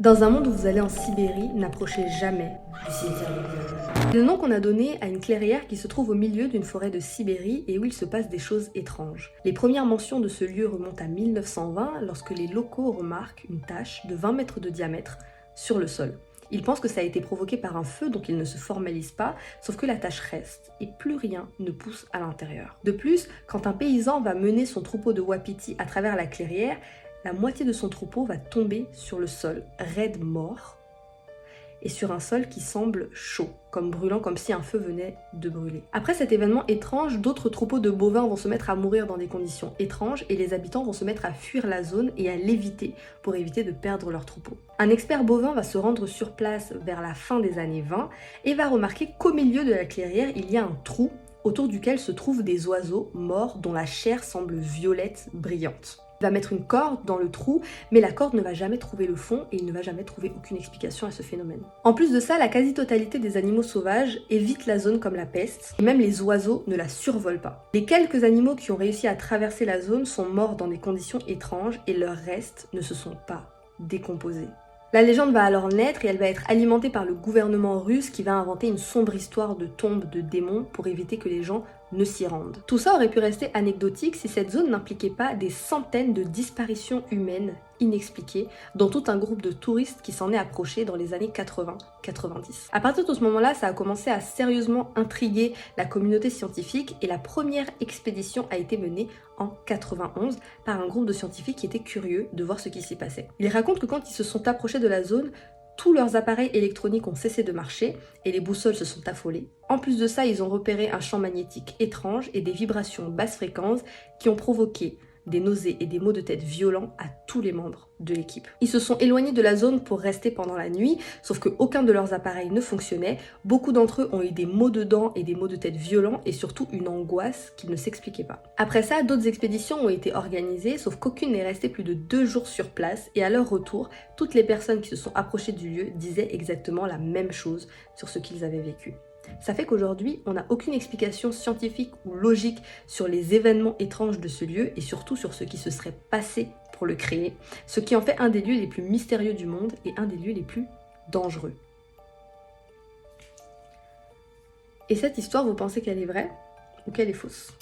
Dans un monde où vous allez en Sibérie, n'approchez jamais du cimetière de Diane. C'est le nom qu'on a donné à une clairière qui se trouve au milieu d'une forêt de Sibérie et où il se passe des choses étranges. Les premières mentions de ce lieu remontent à 1920 lorsque les locaux remarquent une tache de 20 mètres de diamètre sur le sol. Ils pensent que ça a été provoqué par un feu, donc ils ne se formalisent pas, sauf que la tache reste et plus rien ne pousse à l'intérieur. De plus, quand un paysan va mener son troupeau de wapitis à travers la clairière, la moitié de son troupeau va tomber sur le sol, raide mort, et sur un sol qui semble chaud, comme brûlant, comme si un feu venait de brûler. Après cet événement étrange, d'autres troupeaux de bovins vont se mettre à mourir dans des conditions étranges et les habitants vont se mettre à fuir la zone et à l'éviter pour éviter de perdre leur troupeau. Un expert bovin va se rendre sur place vers la fin des années 20 et va remarquer qu'au milieu de la clairière, il y a un trou autour duquel se trouvent des oiseaux morts dont la chair semble violette brillante. Il va mettre une corde dans le trou, mais la corde ne va jamais trouver le fond et il ne va jamais trouver aucune explication à ce phénomène. En plus de ça, la quasi-totalité des animaux sauvages évitent la zone comme la peste, et même les oiseaux ne la survolent pas. Les quelques animaux qui ont réussi à traverser la zone sont morts dans des conditions étranges et leurs restes ne se sont pas décomposés. La légende va alors naître et elle va être alimentée par le gouvernement russe qui va inventer une sombre histoire de tombe de démons pour éviter que les gens ne s'y rendent. Tout ça aurait pu rester anecdotique si cette zone n'impliquait pas des centaines de disparitions humaines inexpliquées, dont tout un groupe de touristes qui s'en est approché dans les années 80-90. À partir de ce moment-là, ça a commencé à sérieusement intriguer la communauté scientifique et la première expédition a été menée en 91 par un groupe de scientifiques qui étaient curieux de voir ce qui s'y passait. Ils racontent que quand ils se sont approchés de la zone, tous leurs appareils électroniques ont cessé de marcher et les boussoles se sont affolées. En plus de ça, ils ont repéré un champ magnétique étrange et des vibrations basse fréquence qui ont provoqué des nausées et des maux de tête violents à tous les membres de l'équipe. Ils se sont éloignés de la zone pour rester pendant la nuit, sauf qu'aucun de leurs appareils ne fonctionnait. Beaucoup d'entre eux ont eu des maux de dents et des maux de tête violents et surtout une angoisse qui ne s'expliquait pas. Après ça, d'autres expéditions ont été organisées, sauf qu'aucune n'est restée plus de 2 jours sur place et à leur retour, toutes les personnes qui se sont approchées du lieu disaient exactement la même chose sur ce qu'ils avaient vécu. Ça fait qu'aujourd'hui, on n'a aucune explication scientifique ou logique sur les événements étranges de ce lieu et surtout sur ce qui se serait passé pour le créer, ce qui en fait un des lieux les plus mystérieux du monde et un des lieux les plus dangereux. Et cette histoire, vous pensez qu'elle est vraie ou qu'elle est fausse ?